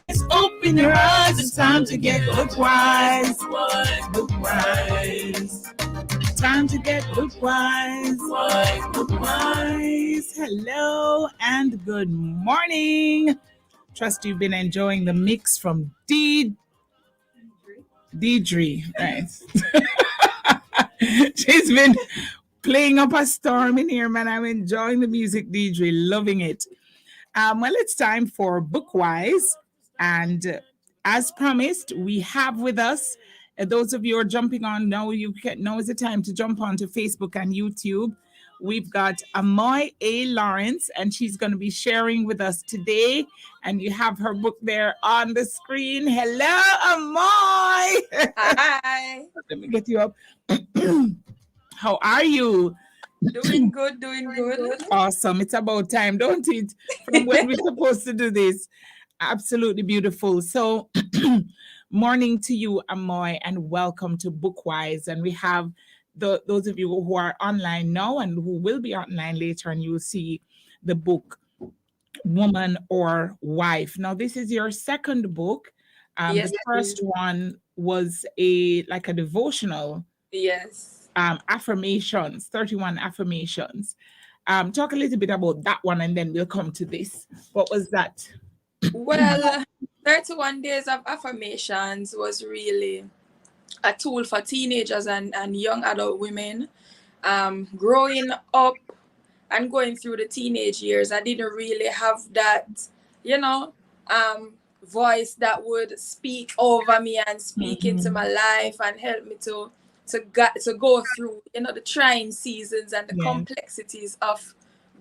Open your eyes, it's time to get bookwise. Bookwise. Time to get bookwise. Bookwise. Hello and good morning. Trust you've been enjoying the mix from Deidre. Right. She's been playing up a storm in here, man. I'm enjoying the music, Deidre, loving it. Well, it's time for Bookwise. And as promised, we have with us, those of you who are jumping on now, now is the time to jump onto Facebook and YouTube. We've got Amoy A. Lawrence, and she's going to be sharing with us today. And you have her book there on the screen. Hello, Amoy. Hi. Let me get you up. How are you? Doing good. Awesome. It's about time, don't it? From when we're supposed to do this. Absolutely beautiful. So, morning to you, Amoy, and welcome to Bookwise. And we have those of you who are online now and who will be online later, and you will see the book, Woman or Wife. Now, this is your second book. Yes, the first one was a devotional. Yes. Affirmations, 31 affirmations. Talk a little bit about that one and then we'll come to this. What was that? Well, 31 Days of Affirmations was really a tool for teenagers and young adult women. Growing up and going through the teenage years, I didn't really have that, voice that would speak over me and speak into my life and help me to go through, the trying seasons and the complexities of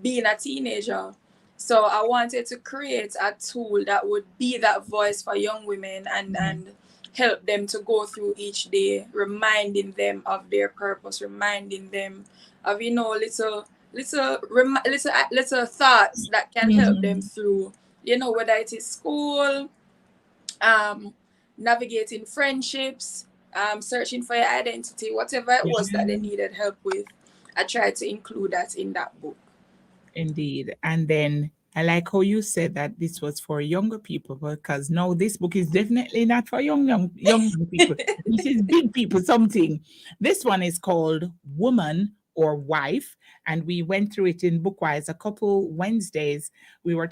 being a teenager. So I wanted to create a tool that would be that voice for young women and help them to go through each day, reminding them of their purpose, reminding them of, little thoughts that can help them through, whether it is school, navigating friendships, searching for your identity, whatever it was that they needed help with. I tried to include that in that book. Indeed. And then I like how you said that this was for younger people, because no, this book is definitely not for young people. This is big people something. This one is called Woman or Wife, and we went through it in Bookwise a couple Wednesdays. We were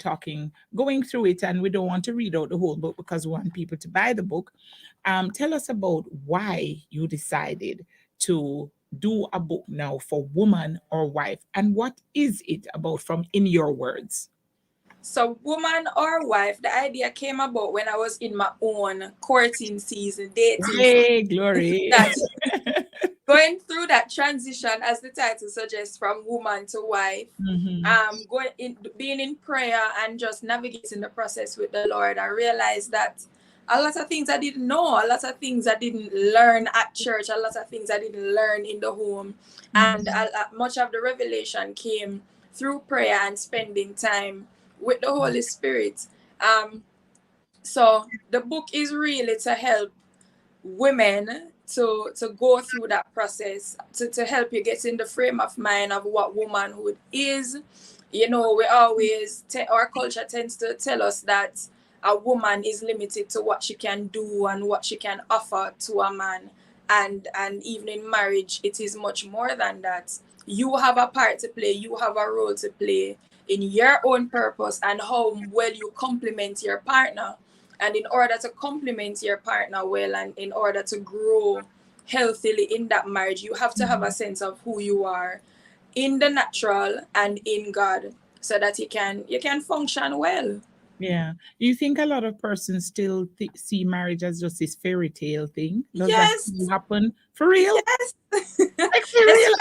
going through it, and we don't want to read out the whole book because we want people to buy the book. Tell us about why you decided to do a book now for Woman or Wife, and what is it about from in your words? So Woman or Wife, the idea came about when I was in my own courting season, dating. Hey, glory. Going through that transition, as the title suggests, from woman to wife, being in prayer and just navigating the process with the Lord, I realized that a lot of things I didn't know, a lot of things I didn't learn at church, a lot of things I didn't learn in the home. And much of the revelation came through prayer and spending time with the Holy Spirit. So the book is really to help women to go through that process, to help you get in the frame of mind of what womanhood is. We always, our culture tends to tell us that a woman is limited to what she can do and what she can offer to a man. And even in marriage, it is much more than that. You have a part to play. You have a role to play in your own purpose and how well you complement your partner. And in order to complement your partner well and in order to grow healthily in that marriage, you have to have a sense of who you are in the natural and in God so that you can function well. Yeah. Do you think a lot of persons still see marriage as just this fairy tale thing? Does Yes. that happen? For real? Yes. Like for real?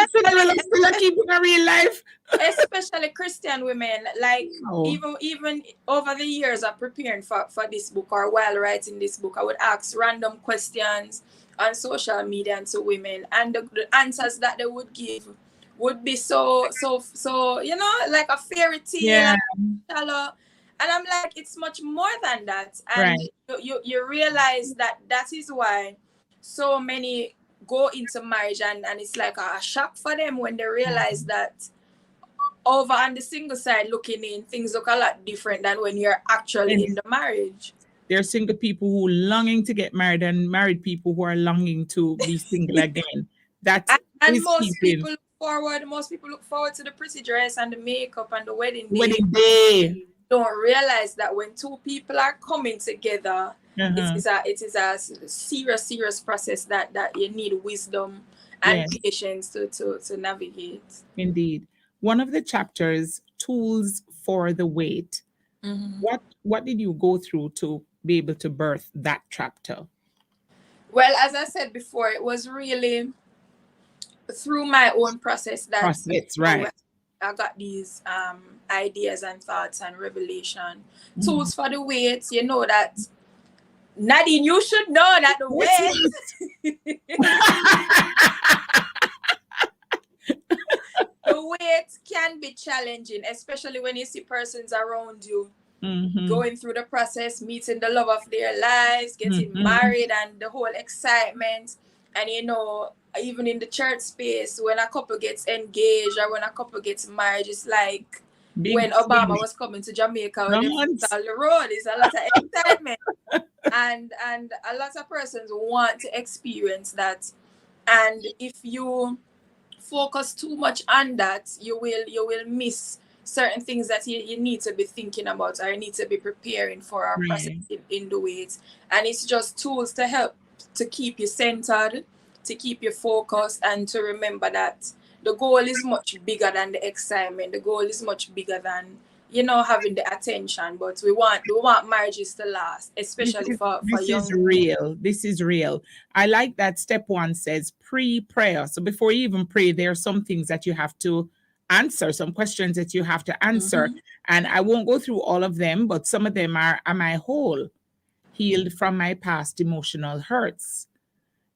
Still keeping a real life? Especially Christian women. Like even over the years of preparing for this book or while writing this book, I would ask random questions on social media and to women. And the answers that they would give would be so like a fairy tale. Yeah. Shallow. And I'm like, it's much more than that. And you realize that is why so many go into marriage and it's like a shock for them when they realize that over on the single side looking in, things look a lot different than when you're actually in the marriage. There are single people who are longing to get married and married people who are longing to be single again. That and is keeping most people look forward to the pretty dress and the makeup and the wedding day. wedding day. Don't realize that when two people are coming together, it is a serious process that you need wisdom and patience to navigate. Indeed. One of the chapters, tools for the wait. What did you go through to be able to birth that chapter? Well, as I said before, it was really through my own process that right. I got these ideas and thoughts and revelation. Tools for the wait. You know that, Nadine, you should know that the wait the wait can be challenging, especially when you see persons around you going through the process, meeting the love of their lives, getting married, and the whole excitement. And you know, even in the church space, when a couple gets engaged or when a couple gets married, it's like when Obama was coming to Jamaica with the road. It's a lot of excitement. and a lot of persons want to experience that. And if you focus too much on that, you will miss certain things that you need to be thinking about or you need to be preparing for our process in the wait. And it's just tools to help to keep you centered, to keep you focused, and to remember that the goal is much bigger than the excitement. The goal is much bigger than, you know, having the attention. But we want marriages to last, especially for young people. This is real. I like that step 1 says pre-prayer. So before you even pray, there are some things that you have to answer, some questions that you have to answer. And I won't go through all of them, but some of them are, am I whole? Healed from my past emotional hurts?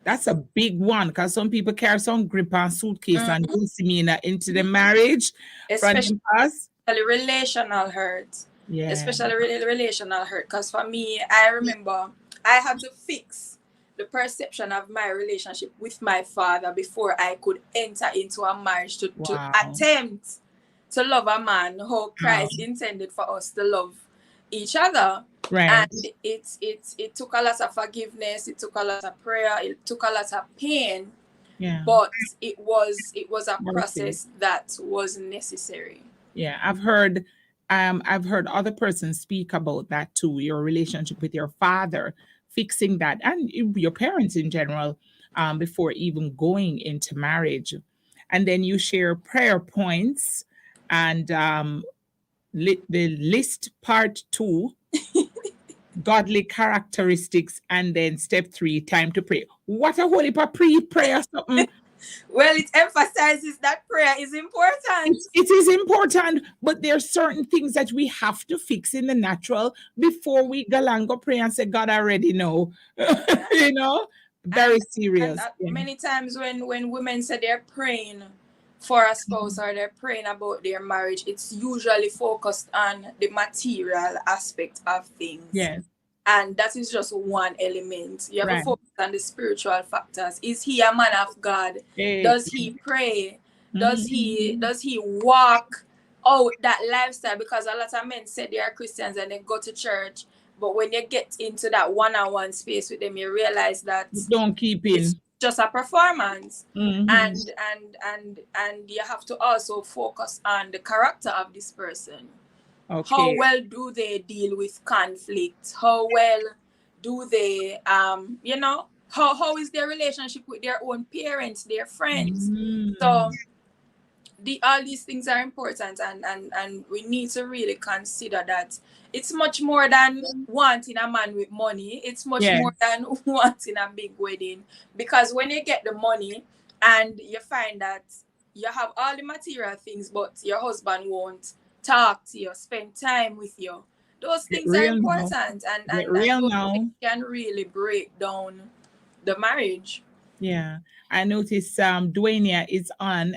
That's a big one, because some people carry some grip on suitcase and misdemeanor into the marriage. Especially relational hurt. Yeah. Especially relational hurt. Because for me, I remember I had to fix the perception of my relationship with my father before I could enter into a marriage to attempt to love a man who Christ intended for us to love each other. Right. And it took a lot of forgiveness, it took a lot of prayer, it took a lot of pain. Yeah. But it was a process that was necessary. Yeah, I've heard other persons speak about that too, your relationship with your father, fixing that, and your parents in general, before even going into marriage. And then you share prayer points and the list part 2, godly characteristics, and then step 3, time to pray. What a whole heap of prayer something. Well, it emphasizes that prayer is important. It is important, but there are certain things that we have to fix in the natural before we go and go pray and say, God, I already know. You know, very serious. And many times when women say they're praying for a spouse or they're praying about their marriage, it's usually focused on the material aspect of things. Yes. And that is just one element. You have to focus on the spiritual factors. Is he a man of God? Does he pray? Does he walk out that lifestyle? Because a lot of men say they are Christians and they go to church, but when you get into that one-on-one space with them, you realize that don't keep in. It's just a performance. And you have to also focus on the character of this person. Okay. How well do they deal with conflict? How well do they, how is their relationship with their own parents, their friends? So all these things are important, and we need to really consider that it's much more than wanting a man with money. It's much more than wanting a big wedding. Because when you get the money and you find that you have all the material things, but your husband won't talk to you, spend time with you, those things are important, and can really break down the marriage. Yeah, I noticed Dwaynia is on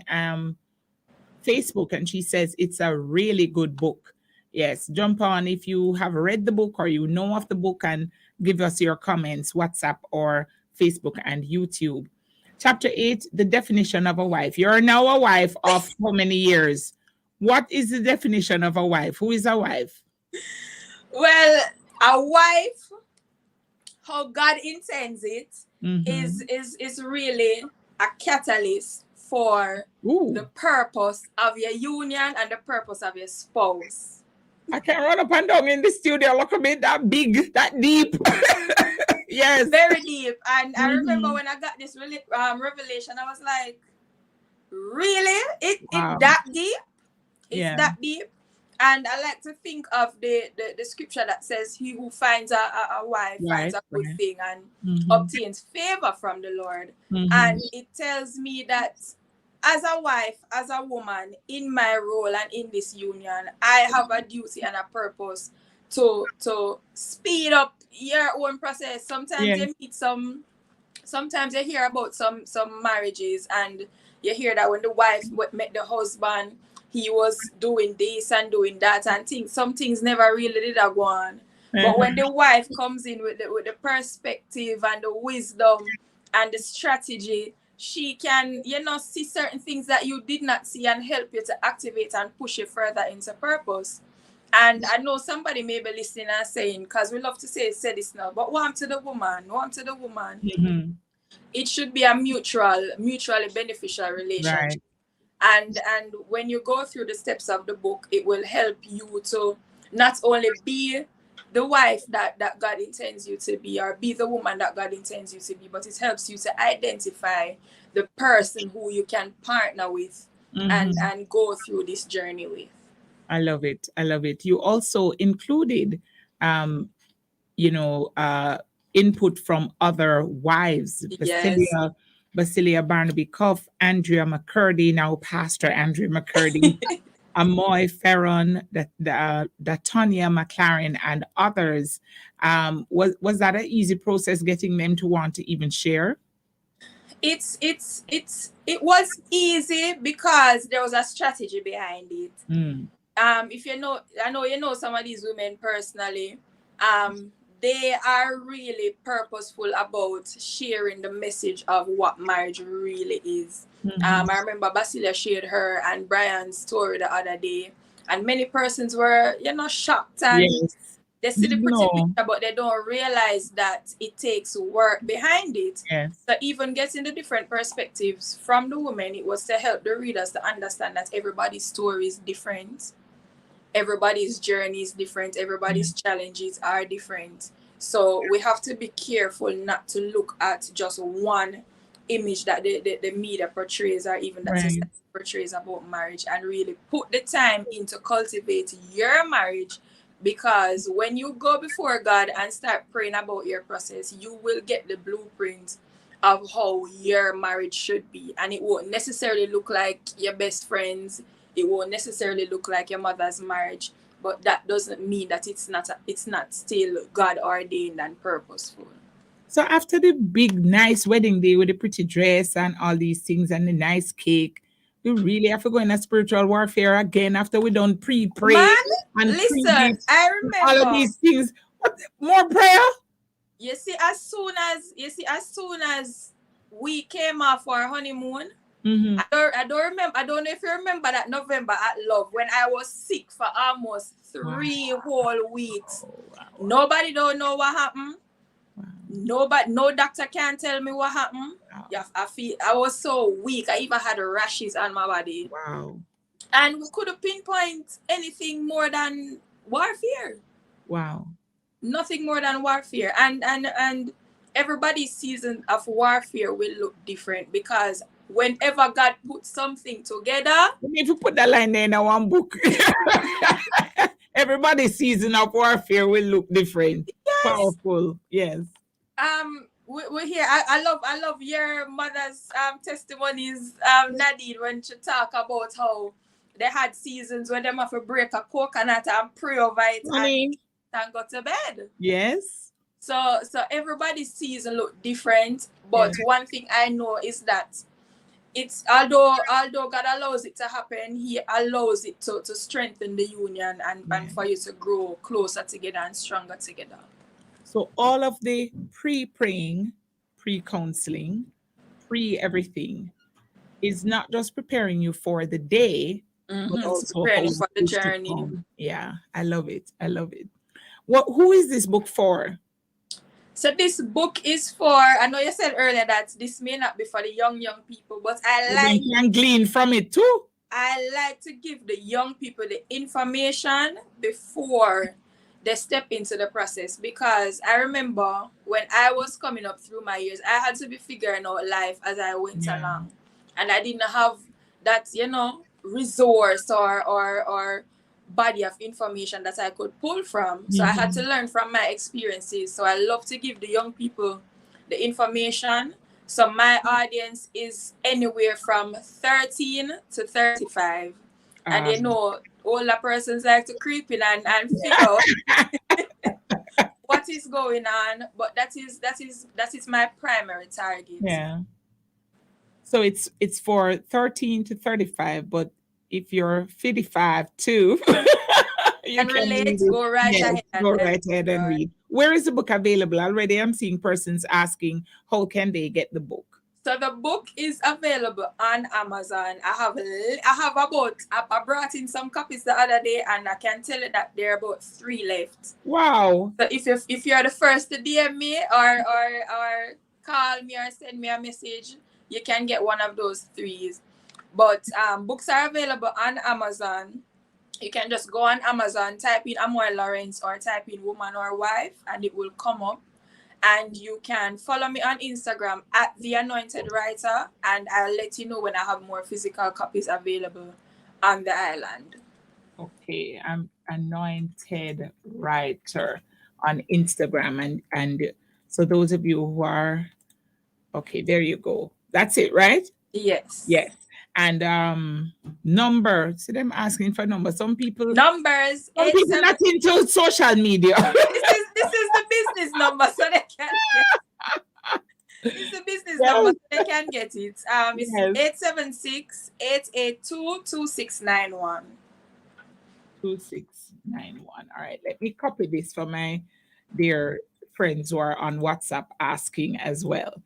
Facebook, and she says it's a really good book. Yes, jump on if you have read the book or you know of the book, and give us your comments, WhatsApp or Facebook and YouTube. Chapter 8, the definition of a wife. You're now a wife of how many years? What is the definition of a wife? Who is a wife? Well, a wife how God intends it is really a catalyst for the purpose of your union and the purpose of your spouse. I can run up and down in the studio. Look at me, that big, that deep. Yes. Very deep. And I remember when I got this revelation, I was like, really? It that deep? It's that deep? And I like to think of the scripture that says, he who finds a wife finds a good thing and obtains favor from the Lord. And it tells me that as a wife, as a woman, in my role and in this union, I have a duty and a purpose to speed up your own process. Sometimes you meet sometimes you hear about some marriages, and you hear that when the wife met the husband, he was doing this and doing that, and some things never really did go on. But when the wife comes in with the perspective and the wisdom and the strategy, she can, see certain things that you did not see and help you to activate and push you further into purpose. And I know somebody may be listening and saying, because we love to say this now, but what to the woman? What to the woman? It should be a mutually beneficial relationship. Right. And when you go through the steps of the book, it will help you to not only be the wife that God intends you to be, or be the woman that God intends you to be, but it helps you to identify the person who you can partner with and go through this journey with. I love it. I love it. You also included, input from other wives, Basilia Barnaby Cuff, Andrea McCurdy, now Pastor Andrea McCurdy, Amoy Ferron, Tanya McLaren, and others. Was that an easy process getting them to want to even share? It was easy because there was a strategy behind it. If I know you know some of these women personally. They are really purposeful about sharing the message of what marriage really is. I remember Basilia shared her and Brian's story the other day, and many persons were, shocked, and they see the pretty picture, but they don't realize that it takes work behind it. So even getting the different perspectives from the women, it was to help the readers to understand that everybody's story is different. Everybody's journey is different. Everybody's challenges are different. So we have to be careful not to look at just one image that the media portrays, or even that society portrays about marriage, and really put the time into cultivate your marriage. Because when you go before God and start praying about your process, you will get the blueprint of how your marriage should be. And it won't necessarily look like your best friends. It won't necessarily look like your mother's marriage, but that doesn't mean that it's not still God ordained and purposeful. So after the big nice wedding day with the pretty dress and all these things and the nice cake, we really have to go in a spiritual warfare again after we done pre-pray. Man, and listen, I remember all of these things. More prayer? You see, as soon as we came off our honeymoon, I don't remember. I don't know if you remember that November at Love when I was sick for almost 3 whole weeks. Nobody don't know what happened. Nobody, no doctor can tell me what happened. I was so weak. I even had rashes on my body. Wow. And we couldn't pinpoint anything more than warfare. Wow. Nothing more than warfare. And everybody's season of warfare will look different, because whenever God puts something together, we need to put that line there in one book. Everybody's season of warfare will look different. Yes. Powerful. Yes. We're here. I love your mother's testimonies, Nadine, when she talk about how they had seasons when they have to break a coconut and pray over it and go to bed. Yes. So everybody's season look different, but one thing I know is that it's although God allows it to happen, He allows it to strengthen the union and for you to grow closer together and stronger together. So all of the pre-praying, pre-counseling, pre-everything is not just preparing you for the day, but also preparing for the journey. Yeah, I love it. I love it. Who is this book for? So this book is for, I know you said earlier that this may not be for the young people, but We can glean from it too. I like to give the young people the information before they step into the process, because I remember when I was coming up through my years, I had to be figuring out life as I went along, and I didn't have that, you know, resource or body of information that I could pull from. So I had to learn from my experiences. So I love to give the young people the information. So my audience is anywhere from 13 to 35. And they know older persons like to creep in and figure out what is going on. But that is my primary target. Yeah. So it's for 13 to 35, but if you're 55 too, you can relate, go right ahead. Go right ahead and read. Where is the book available? Already I'm seeing persons asking, how can they get the book? So the book is available on Amazon. I brought in some copies the other day, and I can tell you that there are about 3 left. Wow. So if you're the first to DM me or call me or send me a message, you can get one of those 3s. But books are available on Amazon. You can just go on Amazon, type in Amoy Lawrence or type in woman or wife, and it will come up. And you can follow me on Instagram at The Anointed Writer, and I'll let you know when I have more physical copies available on the island. Okay, I'm Anointed Writer on Instagram, and so those of you who are, okay, there you go. That's it, right? Yes. Yes. And number. See them asking for numbers. Some people numbers. Some people not into social media. This is the business number, so they can get it's the business number, so they can get it. It's 876-882-2691. 2691. All right, let me copy this for my dear friends who are on WhatsApp asking as well.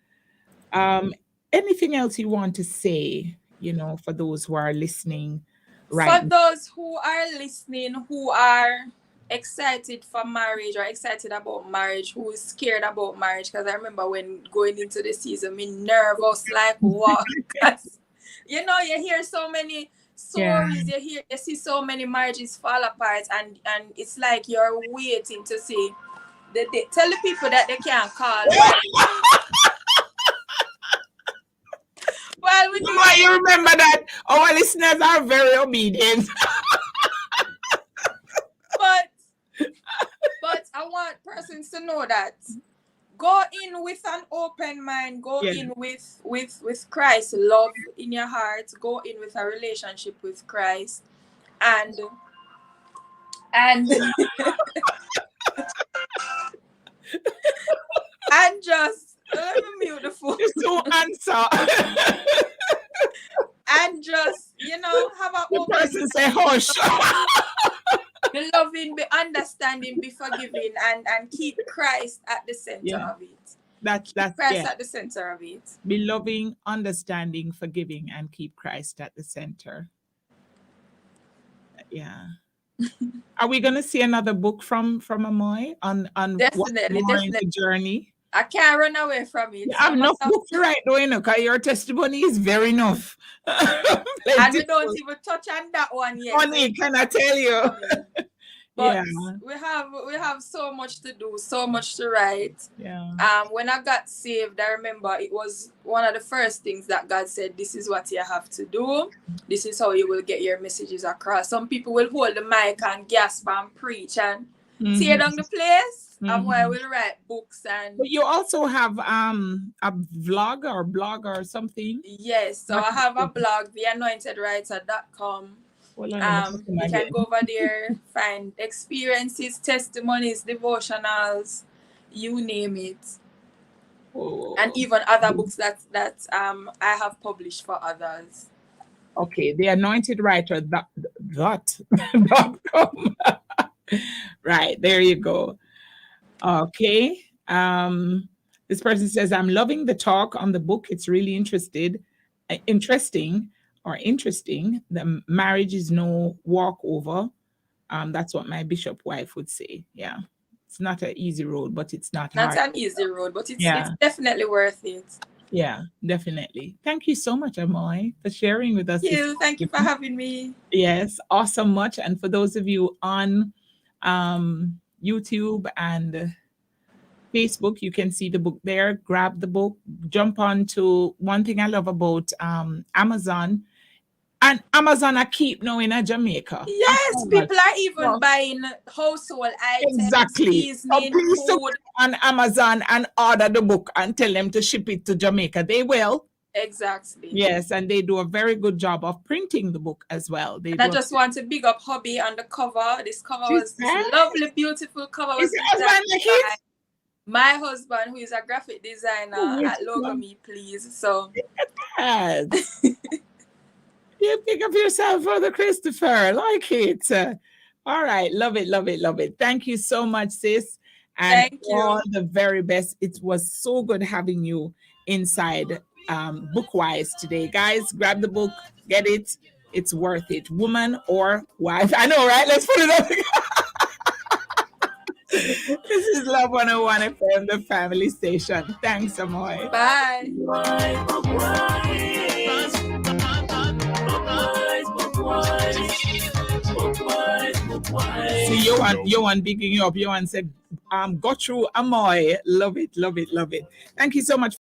Anything else you want to say, you know, for those who are listening right for those who are listening, who are excited for marriage or excited about marriage, who is scared about marriage? Because I remember when going into the season, me nervous like what? Because you know, you hear so many stories, you see so many marriages fall apart, and it's like you're waiting to see tell the people that they can't call. Well, you remember that our listeners are very obedient. but I want persons to know that go in with an open mind, go in with Christ's love in your heart, go in with a relationship with Christ, and and just let me mute the phone. Just don't answer. And just, you know, have a the open person say hush. Be loving, be understanding, be forgiving, and keep Christ at the center of it. That's Christ at the center of it. Be loving, understanding, forgiving, and keep Christ at the center. Yeah. Are we gonna see another book from Amoy on definitely the journey? I can't run away from it. I have enough books right now, you know, because your testimony is very enough. And we don't even touch on that one yet. Funny, can I tell you? But we have so much to do, so much to write. Yeah. When I got saved, I remember it was one of the first things that God said, this is what you have to do. This is how you will get your messages across. Some people will hold the mic and gasp and preach and tear down the place. And I will write books. And but you also have a vlog or blog or something. Yes, so I have a blog, theanointedwriter.com. You can go over there, find experiences, testimonies, devotionals, you name it. And even other books that I have published for others. Okay, the anointed writer .com. Right, there you go. Okay. This person says, I'm loving the talk on the book. It's really interesting. The marriage is no walkover. That's what my bishop wife would say. Yeah. It's not an easy road, but it's not Not hard. an easy road, but it's definitely worth it. Yeah, definitely. Thank you so much, Amoy, for sharing with us. Thank you for having me. Yes, awesome much. And for those of you on YouTube and Facebook, you can see the book there. Grab the book. Jump on to one thing I love about Amazon. And Amazon, I keep knowing in Jamaica. Yes, people are even buying household items, exactly. seasoning, food. On Amazon and order the book and tell them to ship it to Jamaica. They will. Exactly. Yes, and they do a very good job of printing the book as well. I just want to big up Hobby on the cover. This cover was this lovely, beautiful cover. Was designed by my husband, who is a graphic designer at Logo Me Please. So you pick up yourself, Brother Christopher. I like it. All right. Love it, love it, love it. Thank you so much, sis. And thank you. All the very best. It was so good having you inside BOOKWISE today. Guys, grab the book, get it. It's worth it. Woman or wife. I know, right? Let's put it up. This is Love 101 FM, the family station. Thanks, Amoy. Bye. See, Johan bigging you up. Johan said, go through Amoy. Love it, love it, love it. Thank you so much.